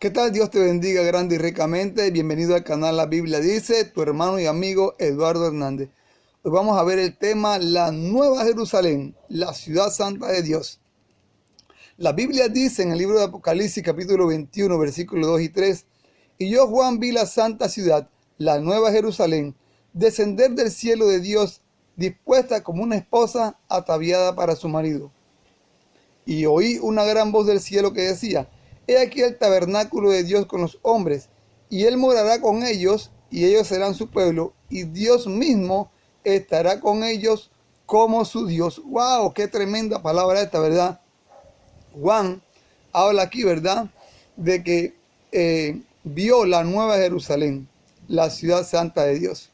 ¿Qué tal? Dios te bendiga grande y ricamente. Bienvenido al canal La Biblia Dice, tu hermano y amigo Eduardo Hernández. Hoy vamos a ver el tema La Nueva Jerusalén, la ciudad santa de Dios. La Biblia dice en el libro de Apocalipsis capítulo 21, versículos 2 y 3, y yo Juan vi la santa ciudad, la Nueva Jerusalén, descender del cielo de Dios, dispuesta como una esposa ataviada para su marido. Y oí una gran voz del cielo que decía: He aquí el tabernáculo de Dios con los hombres, y Él morará con ellos, y ellos serán su pueblo, y Dios mismo estará con ellos como su Dios. ¡Wow! ¡Qué tremenda palabra esta!, ¿verdad? Juan habla aquí, ¿verdad?, de que vio la Nueva Jerusalén, la ciudad santa de Dios.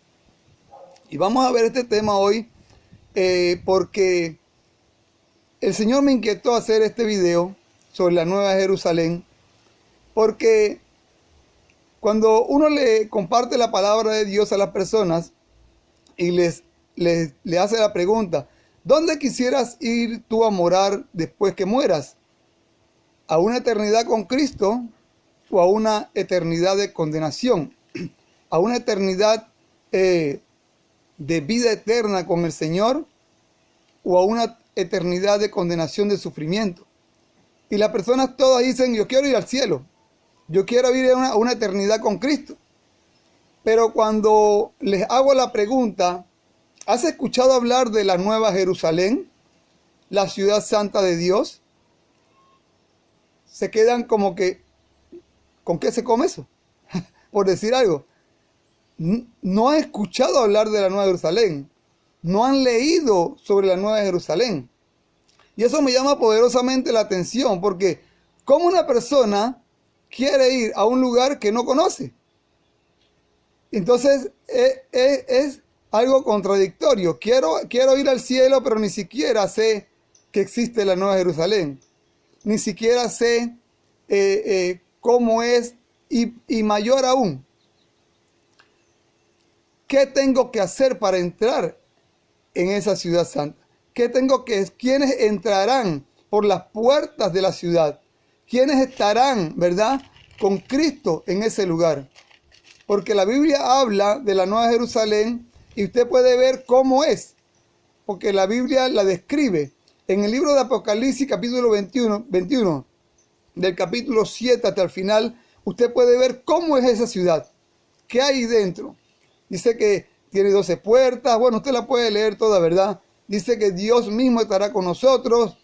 Y vamos a ver este tema hoy porque el Señor me inquietó hacer este video sobre la Nueva Jerusalén, porque cuando uno le comparte la palabra de Dios a las personas y le hace la pregunta: ¿dónde quisieras ir tú a morar después que mueras? ¿A una eternidad con Cristo o a una eternidad de condenación? ¿A una eternidad de vida eterna con el Señor o a una eternidad de condenación, de sufrimiento? Y las personas todas dicen: yo quiero ir al cielo, yo quiero ir a una eternidad con Cristo. Pero cuando les hago la pregunta: ¿has escuchado hablar de la Nueva Jerusalén, la ciudad santa de Dios? Se quedan como que, ¿con qué se come eso? Por decir algo. No han escuchado hablar de la Nueva Jerusalén, no han leído sobre la Nueva Jerusalén. Y eso me llama poderosamente la atención, porque ¿cómo una persona quiere ir a un lugar que no conoce? Entonces es algo contradictorio. Quiero ir al cielo, pero ni siquiera sé que existe la Nueva Jerusalén. Ni siquiera sé cómo es, y mayor aún, ¿qué tengo que hacer para entrar en esa ciudad santa? ¿Quiénes entrarán por las puertas de la ciudad? ¿Quiénes estarán, verdad, con Cristo en ese lugar? Porque la Biblia habla de la Nueva Jerusalén y usted puede ver cómo es, porque la Biblia la describe. En el libro de Apocalipsis capítulo 21, del capítulo 7 hasta el final, usted puede ver cómo es esa ciudad, qué hay dentro. Dice que tiene 12 puertas. Bueno, usted la puede leer toda, ¿verdad? Dice que Dios mismo estará con nosotros.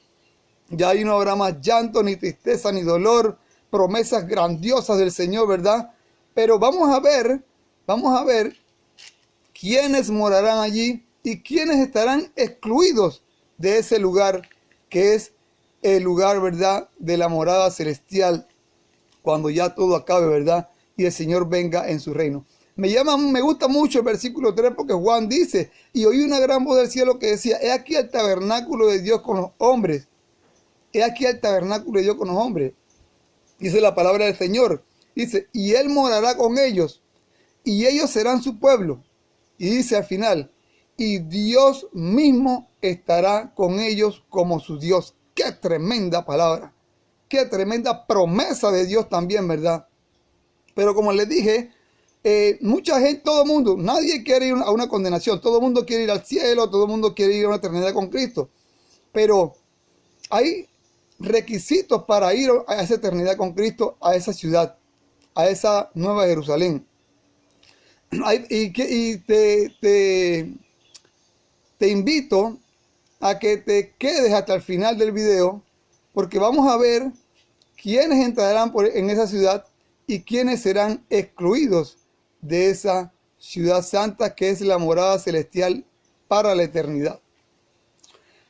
Ya ahí no habrá más llanto, ni tristeza, ni dolor. Promesas grandiosas del Señor, ¿verdad? Pero vamos a ver quiénes morarán allí y quiénes estarán excluidos de ese lugar, que es el lugar, ¿verdad?, de la morada celestial, cuando ya todo acabe, ¿verdad?, y el Señor venga en su reino. Me gusta mucho el versículo 3, porque Juan dice: y oí una gran voz del cielo que decía: he aquí el tabernáculo de Dios con los hombres. He aquí el tabernáculo de Dios con los hombres. Dice la palabra del Señor. Dice: y Él morará con ellos, y ellos serán su pueblo. Y dice al final: y Dios mismo estará con ellos como su Dios. ¡Qué tremenda palabra! ¡Qué tremenda promesa de Dios también!, ¿verdad? Pero como les dije, mucha gente, todo el mundo, nadie quiere ir a una condenación. Todo el mundo quiere ir al cielo, todo el mundo quiere ir a una eternidad con Cristo. Pero hay requisitos para ir a esa eternidad con Cristo, a esa ciudad, a esa Nueva Jerusalén. Te invito a que te quedes hasta el final del video, porque vamos a ver quiénes entrarán en esa ciudad y quiénes serán excluidos de esa ciudad santa, que es la morada celestial para la eternidad.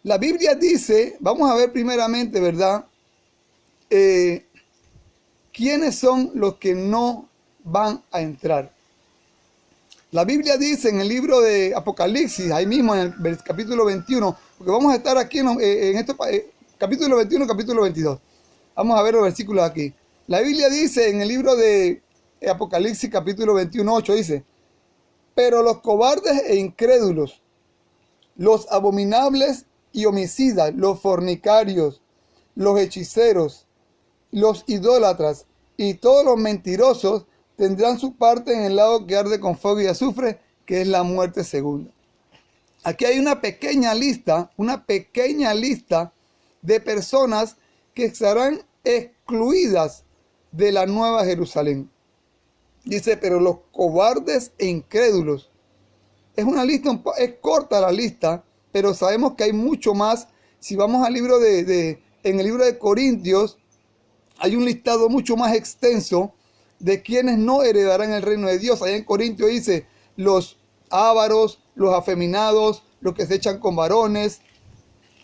La Biblia dice, vamos a ver primeramente, ¿verdad?, quiénes son los que no van a entrar. La Biblia dice en el libro de Apocalipsis, ahí mismo en el capítulo 21, porque vamos a estar aquí en este capítulo 21, capítulo 22. Vamos a ver los versículos aquí. La Biblia dice en el libro de Apocalipsis capítulo 21, 8, dice: pero los cobardes e incrédulos, los abominables y homicidas, los fornicarios, los hechiceros, los idólatras, y todos los mentirosos tendrán su parte en el lago que arde con fuego y azufre, que es la muerte segunda. Aquí hay una pequeña lista de personas que estarán excluidas de la Nueva Jerusalén. Dice, pero los cobardes e incrédulos. Es una lista, es corta la lista, pero sabemos que hay mucho más. Si vamos al libro en el libro de Corintios, hay un listado mucho más extenso de quienes no heredarán el reino de Dios. Allá en Corintios dice, los ávaros, los afeminados, los que se echan con varones,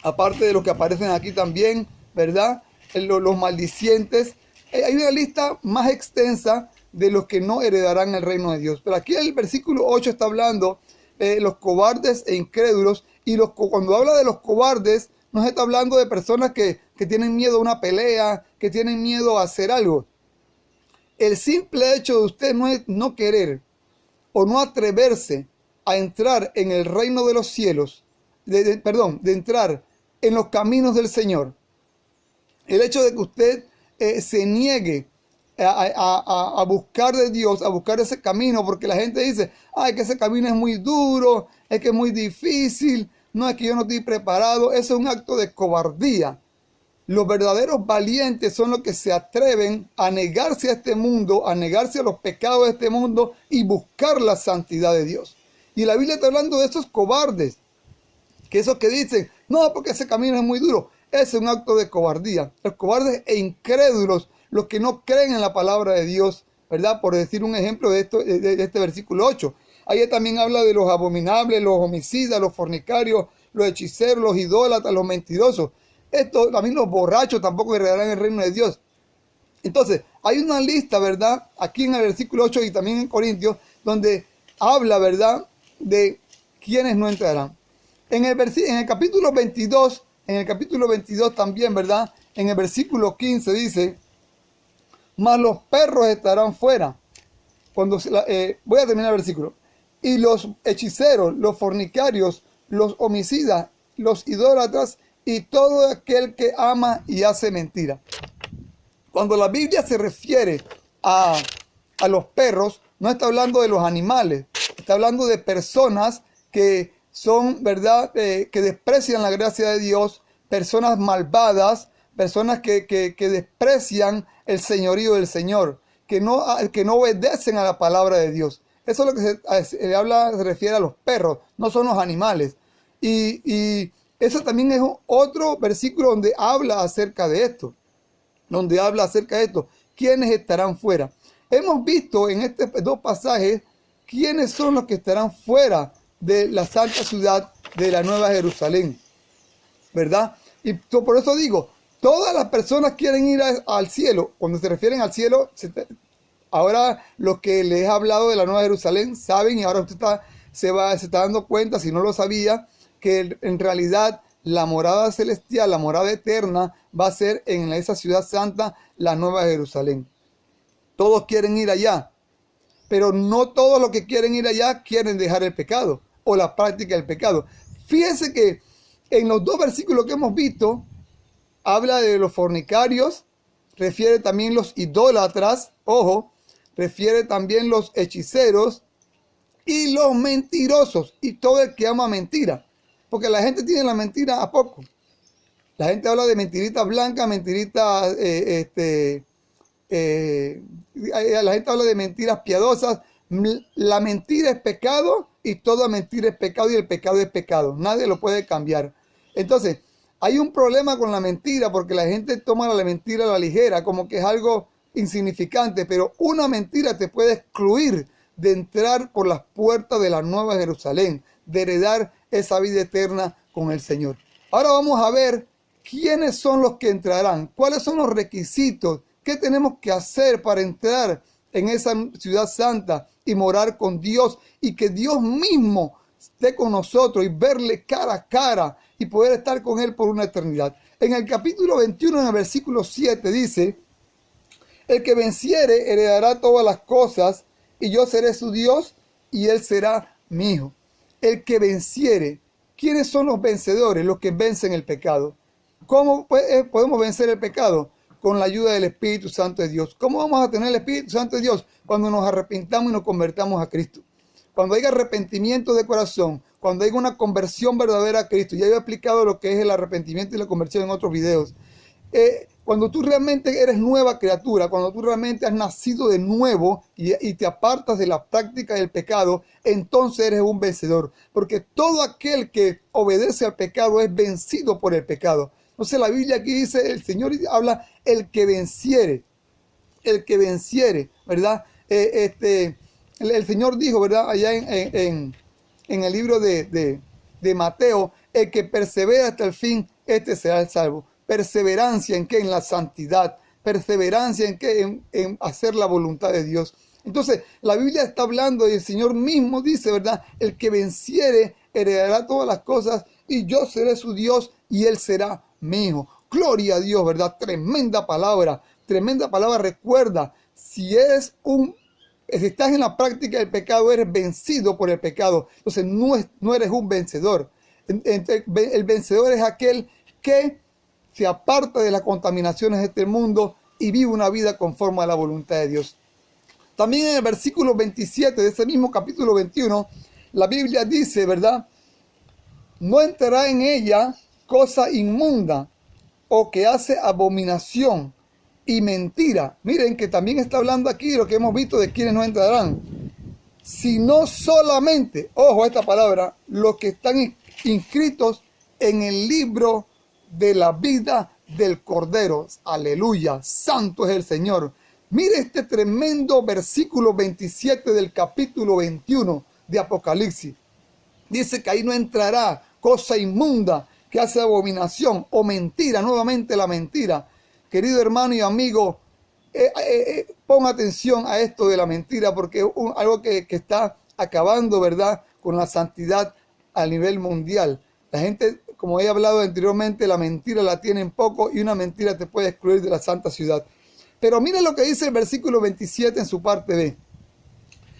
aparte de los que aparecen aquí también, ¿verdad? Los maldicientes. Hay una lista más extensa de los que no heredarán el reino de Dios. Pero aquí el versículo 8 está hablando de los cobardes e incrédulos. Y cuando habla de los cobardes, no se está hablando de personas que tienen miedo a una pelea, que tienen miedo a hacer algo. El simple hecho de usted no querer o no atreverse a entrar en el reino de los cielos, de entrar en los caminos del Señor. El hecho de que usted se niegue a buscar de Dios, a buscar ese camino, porque la gente dice, ay, que ese camino es muy duro, es que es muy difícil, no es que yo no estoy preparado. Eso es un acto de cobardía. Los verdaderos valientes son los que se atreven a negarse a este mundo, a negarse a los pecados de este mundo y buscar la santidad de Dios. Y la Biblia está hablando de esos cobardes, que esos que dicen, no, porque ese camino es muy duro. Ese es un acto de cobardía. Los cobardes e incrédulos, los que no creen en la palabra de Dios, ¿verdad? Por decir un ejemplo de este versículo 8. Ahí también habla de los abominables, los homicidas, los fornicarios, los hechiceros, los idólatras, los mentirosos. Esto también, los borrachos tampoco heredarán el reino de Dios. Entonces, hay una lista, ¿verdad? Aquí en el versículo 8 y también en Corintios, donde habla, ¿verdad?, de quienes no entrarán. En el capítulo 22, también, ¿verdad? En el versículo 15 dice, mas los perros estarán fuera. Voy a terminar el versículo. Y los hechiceros, los fornicarios, los homicidas, los idólatras y todo aquel que ama y hace mentira. Cuando la Biblia se refiere a los perros, no está hablando de los animales, está hablando de personas que son, ¿verdad?, que desprecian la gracia de Dios, personas malvadas, personas que desprecian el señorío del Señor, que no obedecen a la palabra de Dios. Eso es lo que se refiere a los perros, no son los animales. Y eso también es otro versículo donde habla acerca de esto. ¿Quiénes estarán fuera? Hemos visto en estos dos pasajes quiénes son los que estarán fuera de la santa ciudad de la Nueva Jerusalén, ¿verdad? Y por eso digo, todas las personas quieren ir al cielo. Cuando se refieren al cielo, ahora los que les he hablado de la Nueva Jerusalén saben, y ahora usted se está dando cuenta, si no lo sabía, que en realidad la morada celestial, la morada eterna, va a ser en esa ciudad santa, la Nueva Jerusalén. Todos quieren ir allá, pero no todos los que quieren ir allá quieren dejar el pecado o la práctica del pecado. Fíjense que en los dos versículos que hemos visto, habla de los fornicarios, refiere también los idólatras, ojo, refiere también los hechiceros y los mentirosos y todo el que ama mentira. Porque la gente tiene la mentira a poco. La gente habla de mentiritas blancas, mentiritas, la gente habla de mentiras piadosas. La mentira es pecado y toda mentira es pecado y el pecado es pecado. Nadie lo puede cambiar. Entonces, hay un problema con la mentira porque la gente toma la mentira a la ligera, como que es algo insignificante, pero una mentira te puede excluir de entrar por las puertas de la Nueva Jerusalén, de heredar esa vida eterna con el Señor. Ahora vamos a ver quiénes son los que entrarán, cuáles son los requisitos, qué tenemos que hacer para entrar en esa ciudad santa y morar con Dios y que Dios mismo esté con nosotros y verle cara a cara y poder estar con Él por una eternidad. En el capítulo 21, en el versículo 7 dice, el que venciere heredará todas las cosas y yo seré su Dios y Él será mi hijo. El que venciere. ¿Quiénes son los vencedores? Los que vencen el pecado. ¿Cómo podemos vencer el pecado? con la ayuda del Espíritu Santo de Dios. ¿Cómo vamos a tener el Espíritu Santo de Dios? Cuando nos arrepintamos y nos convertamos a Cristo. Cuando haya arrepentimiento de corazón, cuando haya una conversión verdadera a Cristo. Ya he explicado lo que es el arrepentimiento y la conversión en otros videos. Cuando tú realmente eres nueva criatura, cuando tú realmente has nacido de nuevo y te apartas de la práctica del pecado, entonces eres un vencedor. Porque todo aquel que obedece al pecado es vencido por el pecado. Entonces la Biblia aquí dice, el Señor habla, el que venciere, ¿verdad? El Señor dijo, ¿verdad? Allá en el libro de Mateo, el que persevera hasta el fin, este será el salvo. Perseverancia en qué? En la santidad. Perseverancia en qué? En hacer la voluntad de Dios. Entonces, la Biblia está hablando y el Señor mismo dice, ¿verdad? El que venciere heredará todas las cosas y yo seré su Dios y él será mi hijo. Gloria a Dios, ¿verdad? Tremenda palabra. Recuerda, si estás en la práctica del pecado, eres vencido por el pecado. Entonces, no eres un vencedor. El vencedor es aquel que se aparta de las contaminaciones de este mundo y vive una vida conforme a la voluntad de Dios. También en el versículo 27 de ese mismo capítulo 21, la Biblia dice, ¿verdad? No entrará en ella cosa inmunda o que hace abominación y mentira. Miren que también está hablando aquí de lo que hemos visto de quienes no entrarán. Sino solamente, ojo a esta palabra, los que están inscritos en el libro de la vida del Cordero. Aleluya, santo es el Señor. Mire este tremendo versículo 27 del capítulo 21 de Apocalipsis. Dice que ahí no entrará cosa inmunda que hace abominación o mentira, nuevamente la mentira. Querido hermano y amigo, pon atención a esto de la mentira porque es algo que está acabando, ¿verdad?, con la santidad a nivel mundial. La gente, como he hablado anteriormente, la mentira la tienen poco y una mentira te puede excluir de la santa ciudad. Pero miren lo que dice el versículo 27 en su parte B.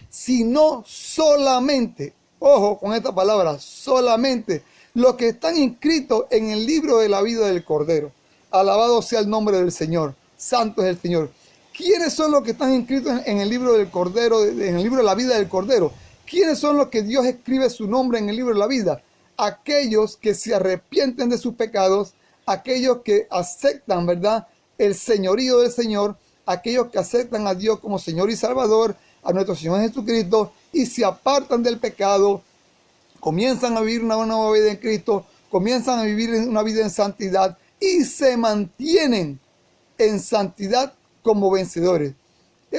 Sino solamente, ojo con esta palabra, solamente los que están inscritos en el libro de la vida del Cordero. Alabado sea el nombre del Señor. Santo es el Señor. ¿Quiénes son los que están inscritos en el libro del Cordero, en el libro de la vida del Cordero? ¿Quiénes son los que Dios escribe su nombre en el libro de la vida? Aquellos que se arrepienten de sus pecados, aquellos que aceptan, ¿verdad?, el señorío del Señor, aquellos que aceptan a Dios como Señor y Salvador, a nuestro Señor Jesucristo, y se apartan del pecado, comienzan a vivir una nueva vida en Cristo, comienzan a vivir una vida en santidad y se mantienen en santidad como vencedores.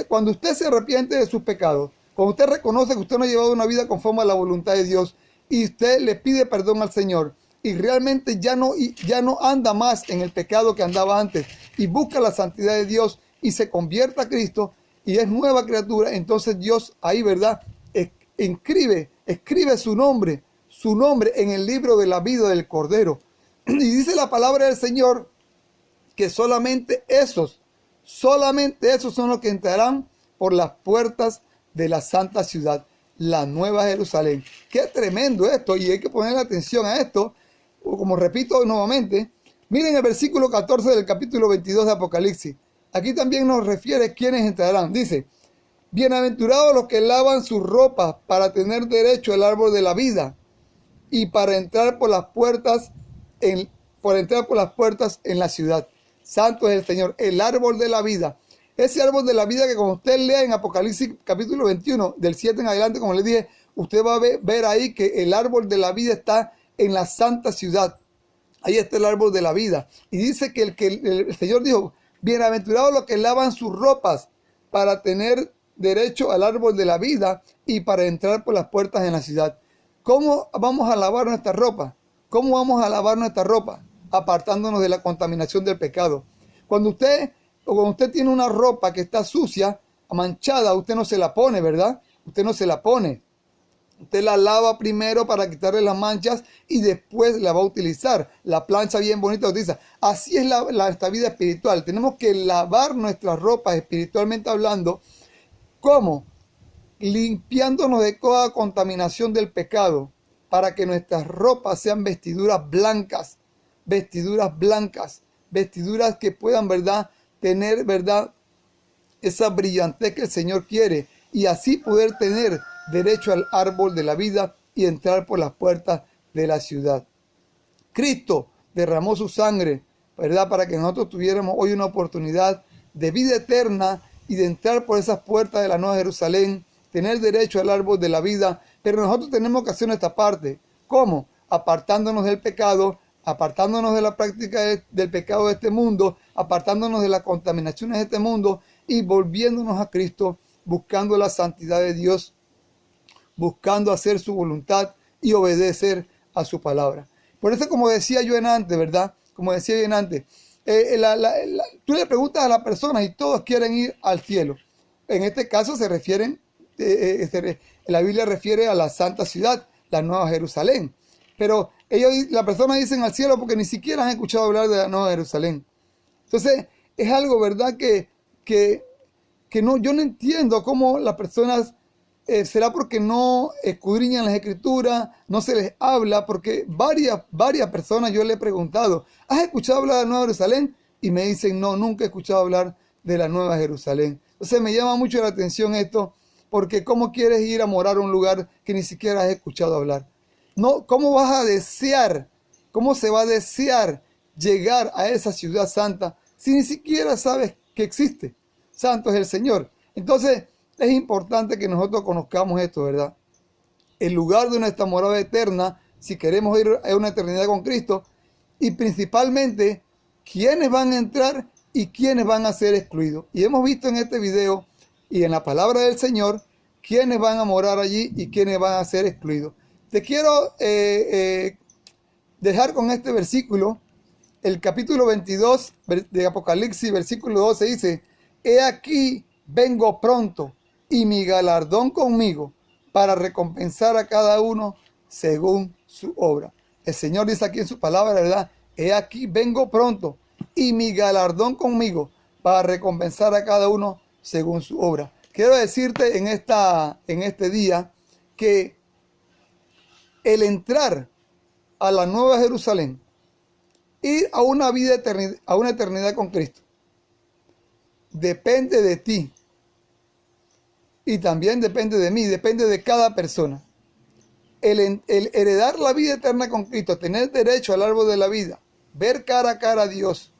Cuando usted se arrepiente de sus pecados, cuando usted reconoce que usted no ha llevado una vida conforme a la voluntad de Dios y usted le pide perdón al Señor y realmente ya no anda más en el pecado que andaba antes y busca la santidad de Dios y se convierte a Cristo y es nueva criatura, entonces Dios ahí, ¿verdad?, escribe su nombre en el libro de la vida del Cordero. Y dice la palabra del Señor que solamente esos son los que entrarán por las puertas de la santa ciudad, la nueva Jerusalén. Qué tremendo esto, y hay que poner atención a esto. Como repito nuevamente, miren el versículo 14 del capítulo 22 de Apocalipsis. Aquí también nos refiere quiénes entrarán. Dice: bienaventurados los que lavan sus ropas para tener derecho al árbol de la vida y para entrar por las puertas en la ciudad. Santo es el Señor, el árbol de la vida. Ese árbol de la vida que cuando usted lea en Apocalipsis capítulo 21, del 7 en adelante, como les dije, usted va a ver ahí que el árbol de la vida está en la santa ciudad. Ahí está el árbol de la vida. Y dice que el Señor dijo: bienaventurados los que lavan sus ropas para tener derecho al árbol de la vida y para entrar por las puertas en la ciudad. ¿Cómo vamos a lavar nuestra ropa? ¿Cómo vamos a lavar nuestra ropa? Apartándonos de la contaminación del pecado. Cuando usted tiene una ropa que está sucia, manchada, usted no se la pone, ¿verdad? Usted no se la pone. Usted la lava primero para quitarle las manchas y después la va a utilizar. La plancha bien bonita la utiliza. Así es esta vida espiritual. Tenemos que lavar nuestras ropas espiritualmente hablando. ¿Cómo? Limpiándonos de toda contaminación del pecado para que nuestras ropas sean vestiduras blancas que puedan, ¿verdad?, tener, ¿verdad?, esa brillantez que el Señor quiere y así poder tener derecho al árbol de la vida y entrar por las puertas de la ciudad. Cristo derramó su sangre, ¿verdad?, para que nosotros tuviéramos hoy una oportunidad de vida eterna y de entrar por esas puertas de la Nueva Jerusalén, tener derecho al árbol de la vida, pero nosotros tenemos que hacer nuestra parte. ¿Cómo? Apartándonos del pecado, apartándonos de la práctica del pecado de este mundo, apartándonos de las contaminaciones de este mundo y volviéndonos a Cristo, buscando la santidad de Dios, buscando hacer su voluntad y obedecer a su palabra. Por eso, como decía yo en antes, ¿verdad? Como decía yo en antes, tú le preguntas a las personas y todos quieren ir al cielo. En este caso se refieren, la Biblia refiere a la santa ciudad, la Nueva Jerusalén. Pero las personas dicen al cielo porque ni siquiera han escuchado hablar de la Nueva Jerusalén. Entonces, es algo, ¿verdad?, que no, yo no entiendo cómo las personas, será porque no escudriñan las escrituras, no se les habla, porque varias personas yo le he preguntado, ¿has escuchado hablar de la Nueva Jerusalén? Y me dicen, no, nunca he escuchado hablar de la Nueva Jerusalén. Entonces me llama mucho la atención esto, porque ¿cómo quieres ir a morar a un lugar que ni siquiera has escuchado hablar? No, ¿cómo vas a desear, cómo se va a desear llegar a esa ciudad santa si ni siquiera sabes que existe? Santo es el Señor. Entonces, es importante que nosotros conozcamos esto, ¿verdad? El lugar de nuestra morada eterna, si queremos ir a una eternidad con Cristo, y principalmente, quiénes van a entrar y quiénes van a ser excluidos. Y hemos visto en este video y en la palabra del Señor, quiénes van a morar allí y quiénes van a ser excluidos. Te quiero dejar con este versículo, el capítulo 22 de Apocalipsis, versículo 12 dice, he aquí vengo pronto y mi galardón conmigo para recompensar a cada uno según su obra. El Señor dice aquí en su palabra, ¿verdad? He aquí vengo pronto y mi galardón conmigo para recompensar a cada uno según su obra. Quiero decirte en este día que el entrar a la Nueva Jerusalén, ir a una vida eterna, a una eternidad con Cristo, depende de ti y también depende de mí, depende de cada persona. El heredar la vida eterna con Cristo, tener derecho al árbol de la vida, ver cara a cara a Dios,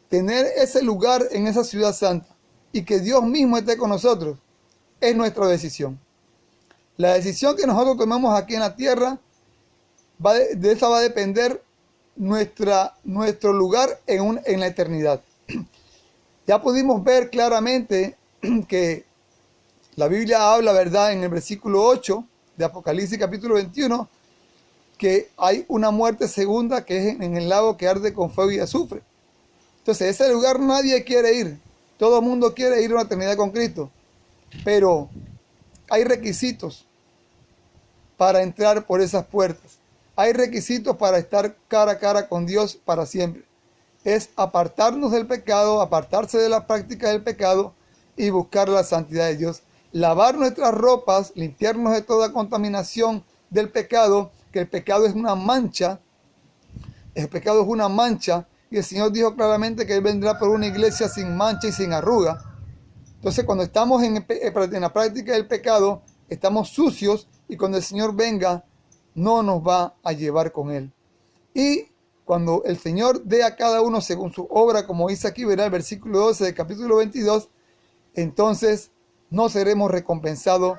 tener ese lugar en esa ciudad santa y que Dios mismo esté con nosotros, es nuestra decisión. La decisión que nosotros tomamos aquí en la tierra, de esa va a depender nuestro lugar en la eternidad. Ya pudimos ver claramente que la Biblia habla, ¿verdad?, en el versículo 8 de Apocalipsis capítulo 21, que hay una muerte segunda que es en el lago que arde con fuego y azufre. Entonces, ese lugar nadie quiere ir. Todo el mundo quiere ir a una eternidad con Cristo. Pero hay requisitos para entrar por esas puertas. Hay requisitos para estar cara a cara con Dios para siempre. Es apartarnos del pecado, apartarse de la práctica del pecado y buscar la santidad de Dios. Lavar nuestras ropas, limpiarnos de toda contaminación del pecado, que el pecado es una mancha. El pecado es una mancha y el Señor dijo claramente que Él vendrá por una iglesia sin mancha y sin arruga. Entonces, cuando estamos en la práctica del pecado, estamos sucios y cuando el Señor venga, no nos va a llevar con Él. Y cuando el Señor dé a cada uno según su obra, como dice aquí, verá el versículo 12 del capítulo 22, entonces no seremos recompensados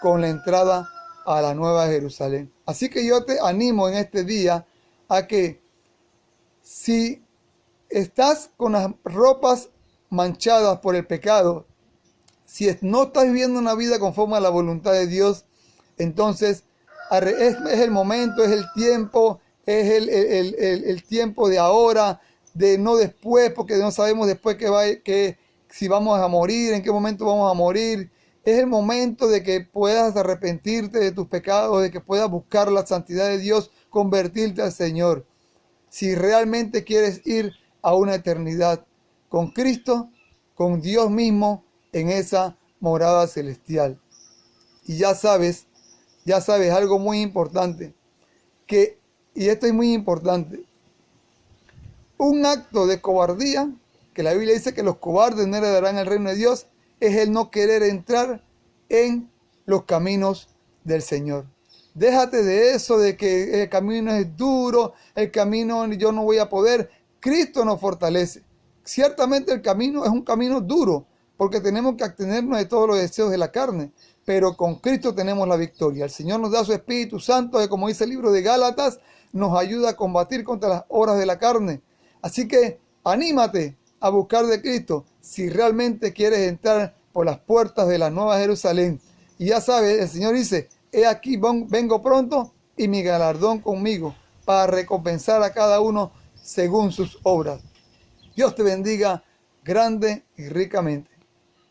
con la entrada a la Nueva Jerusalén. Así que yo te animo en este día a que si estás con las ropas manchadas por el pecado, si no estás viviendo una vida conforme a la voluntad de Dios, entonces es el momento, es el tiempo, es el tiempo de ahora, de no después, porque no sabemos después si vamos a morir, en qué momento vamos a morir. Es el momento de que puedas arrepentirte de tus pecados, de que puedas buscar la santidad de Dios, convertirte al Señor. Si realmente quieres ir a una eternidad con Cristo, con Dios mismo, en esa morada celestial. Y ya sabes algo muy importante, y esto es muy importante, un acto de cobardía que la Biblia dice que los cobardes no heredarán el reino de Dios, es el no querer entrar en los caminos del Señor. Déjate de eso, de que el camino es duro, el camino yo no voy a poder. Cristo nos fortalece. Ciertamente el camino es un camino duro, porque tenemos que abstenernos de todos los deseos de la carne, pero con Cristo tenemos la victoria. El Señor nos da su Espíritu Santo, que como dice el libro de Gálatas, nos ayuda a combatir contra las obras de la carne. Así que anímate a buscar de Cristo si realmente quieres entrar por las puertas de la Nueva Jerusalén. Y ya sabes, el Señor dice: he aquí, vengo pronto y mi galardón conmigo para recompensar a cada uno según sus obras. Dios te bendiga grande y ricamente.